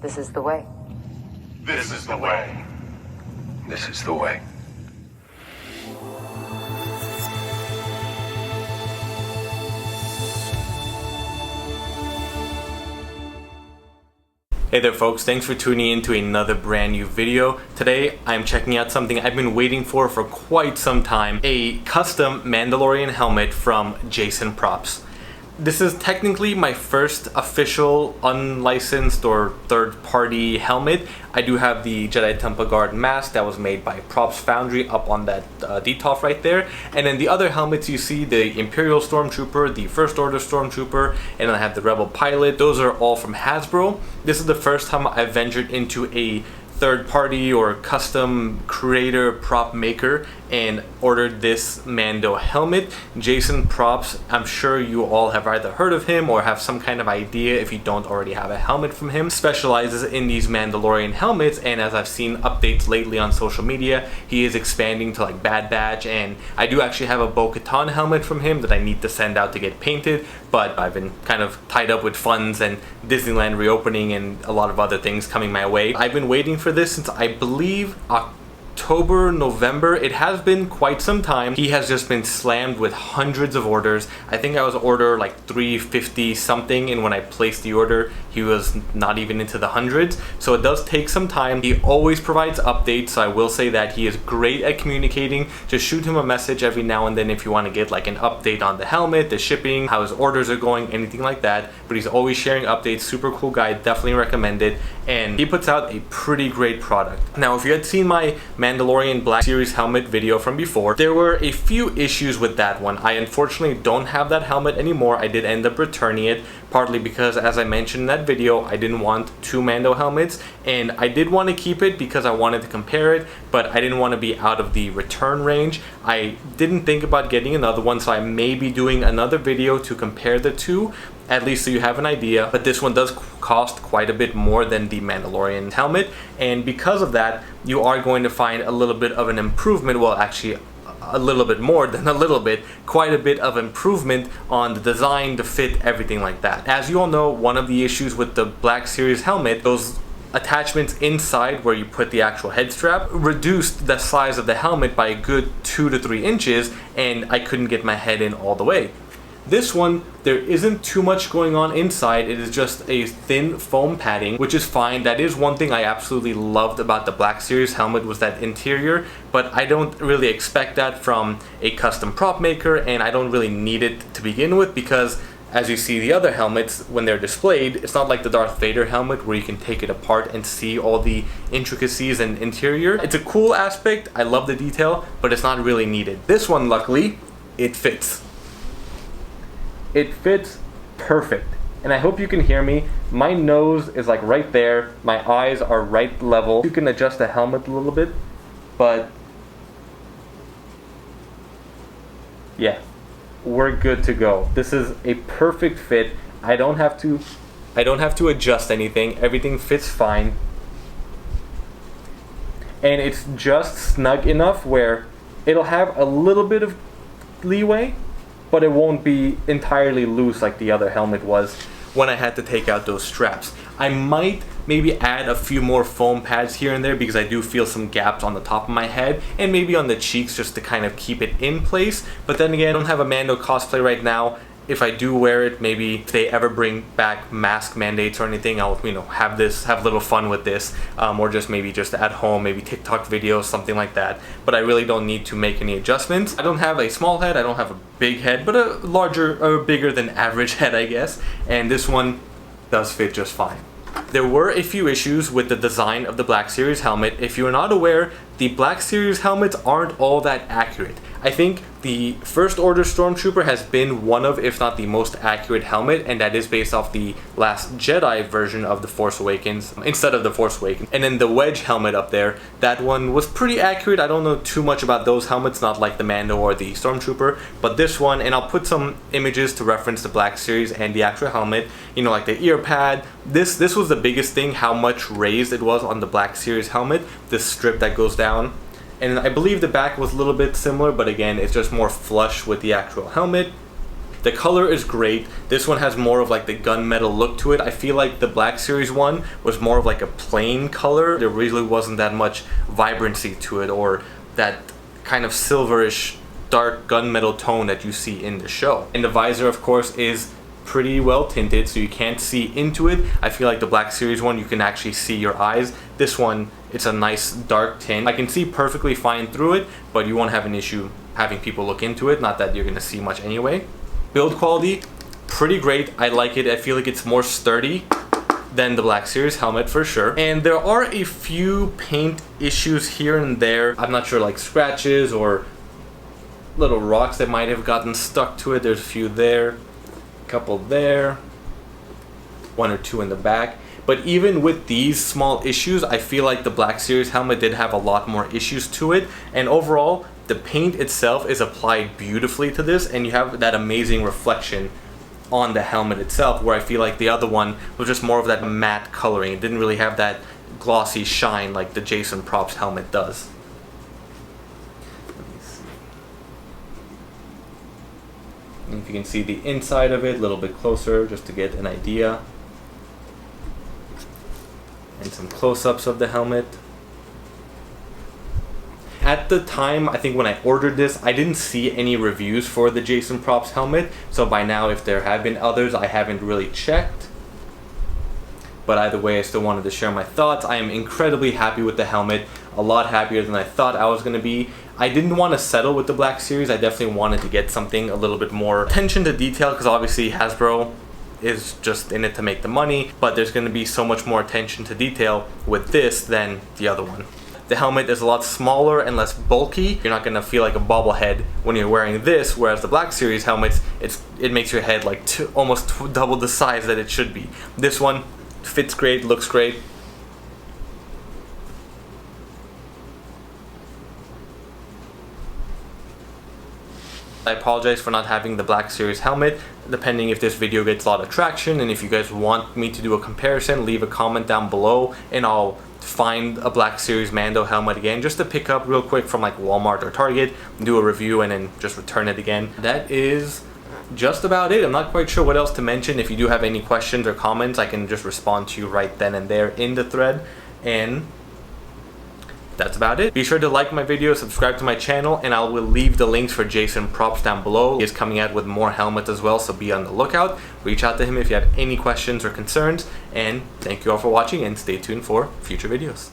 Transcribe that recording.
This is the way. This is the way. This is the way. Hey there folks, thanks for tuning in to another brand new video. Today I'm checking out something I've been waiting for quite some time, a custom Mandalorian helmet from Jsin props. This is technically my first official unlicensed or third-party helmet. I do have the Jedi Temple Guard mask that was made by Props Foundry up on that DTOF right there. And then the other helmets you see, the Imperial Stormtrooper, the First Order Stormtrooper, and I have the Rebel Pilot. Those are all from Hasbro. This is the first time I've ventured into a third-party or custom creator prop maker and ordered this Mando helmet. Jsin Props, I'm sure you all have either heard of him or have some kind of idea if you don't already have a helmet from him. Specializes in these Mandalorian helmets, and as I've seen updates lately on social media, he is expanding to like Bad Batch, and I do actually have a Bo-Katan helmet from him that I need to send out to get painted, but I've been kind of tied up with funds and Disneyland reopening and a lot of other things coming my way. I've been waiting for this since I believe October, November. It has been quite some time. He has just been slammed with hundreds of orders. I think I was order like 350 something, and when I placed the order he was not even into the hundreds, so it does take some time. He always provides updates, so I will say that he is great at communicating. Just shoot him a message every now and then if you want to get like an update on the helmet, the shipping, how his orders are going, anything like that. But he's always sharing updates. Super cool guy, definitely recommend it, and he puts out a pretty great product. Now if you had seen my Mandalorian Black Series helmet video from before, there were a few issues with that one. I unfortunately don't have that helmet anymore. I did end up returning it, partly because, as I mentioned in that video, I didn't want two Mando helmets, and I did want to keep it because I wanted to compare it, but I didn't want to be out of the return range. I didn't think about getting another one, so I may be doing another video to compare the two, at least so you have an idea. But this one does cost quite a bit more than the Mandalorian helmet, and because of that you are going to find a little bit of an improvement. Well, actually a little bit more than a little bit, quite a bit of improvement on the design, the fit, everything like that. As you all know, one of the issues with the Black Series helmet, those attachments inside where you put the actual head strap, reduced the size of the helmet by a good 2 to 3 inches, and I couldn't get my head in all the way. This one, there isn't too much going on inside. It is just a thin foam padding, which is fine. That is one thing I absolutely loved about the Black Series helmet, was that interior, but I don't really expect that from a custom prop maker, and I don't really need it to begin with, because as you see the other helmets, when they're displayed, it's not like the Darth Vader helmet where you can take it apart and see all the intricacies and interior. It's a cool aspect, I love the detail, but it's not really needed. This one, luckily, it fits. It fits perfect, and I hope you can hear me. My nose is like right there, my eyes are right level. You can adjust the helmet a little bit, but yeah, we're good to go. This is a perfect fit. I don't have to adjust anything. Everything fits fine, and it's just snug enough where it'll have a little bit of leeway, but it won't be entirely loose like the other helmet was when I had to take out those straps. I might maybe add a few more foam pads here and there because I do feel some gaps on the top of my head and maybe on the cheeks just to kind of keep it in place. But then again, I don't have a Mando cosplay right now. If I do wear it, maybe if they ever bring back mask mandates or anything, I'll have a little fun with this, or just at home, maybe TikTok videos, something like that. But I really don't need to make any adjustments. I don't have a small head, I don't have a big head, but a larger or bigger than average head, I guess. And this one does fit just fine. There were a few issues with the design of the Black Series helmet. If you're not aware, the Black Series helmets aren't all that accurate. I think the First Order Stormtrooper has been one of, if not the most accurate helmet, and that is based off the Last Jedi version of The Force Awakens, instead of The Force Awakens. And then the Wedge helmet up there, that one was pretty accurate. I don't know too much about those helmets, not like the Mando or the Stormtrooper, but this one, and I'll put some images to reference the Black Series and the actual helmet, like the ear pad. This was the biggest thing, how much raised it was on the Black Series helmet, this strip that goes down. And I believe the back was a little bit similar, but again, it's just more flush with the actual helmet. The color is great. This one has more of like the gunmetal look to it. I feel like the Black Series one was more of like a plain color. There really wasn't that much vibrancy to it, or that kind of silverish dark gunmetal tone that you see in the show. And the visor, of course, is pretty well tinted, so you can't see into it. I feel like the Black Series one, you can actually see your eyes. This one, it's a nice dark tint. I can see perfectly fine through it, but you won't have an issue having people look into it. Not that you're gonna see much anyway. Build quality, pretty great. I like it. I feel like it's more sturdy than the Black Series helmet for sure. And there are a few paint issues here and there. I'm not sure, like scratches or little rocks that might have gotten stuck to it. There's a few there, a couple there, one or two in the back. But even with these small issues, I feel like the Black Series helmet did have a lot more issues to it. And overall, the paint itself is applied beautifully to this, and you have that amazing reflection on the helmet itself, where I feel like the other one was just more of that matte coloring. It didn't really have that glossy shine like the Jsin Props helmet does. Let me see. And if you can see the inside of it a little bit closer, just to get an idea. And some close-ups of the helmet. At the time, I think when I ordered this, I didn't see any reviews for the Jsin Props helmet. So by now, if there have been others, I haven't really checked. But either way, I still wanted to share my thoughts. I am incredibly happy with the helmet. A lot happier than I thought I was going to be. I didn't want to settle with the Black Series. I definitely wanted to get something a little bit more attention to detail, because obviously Hasbro is just in it to make the money. But there's going to be so much more attention to detail with this than the other one. The helmet is a lot smaller and less bulky. You're not gonna feel like a bobblehead when you're wearing this, whereas the Black Series helmets, it makes your head like almost double the size that it should be. This one fits great, looks great. I apologize for not having the Black Series helmet. Depending if this video gets a lot of traction, and if you guys want me to do a comparison, leave a comment down below and I'll find a Black Series Mando helmet again just to pick up real quick from like Walmart or Target, do a review, and then just return it again. That is just about it. I'm not quite sure what else to mention. If you do have any questions or comments, I can just respond to you right then and there in the thread. And that's about it. Be sure to like my video, subscribe to my channel, and I will leave the links for Jsin Props down below. He is coming out with more helmets as well, so be on the lookout. Reach out to him if you have any questions or concerns, and thank you all for watching, and stay tuned for future videos.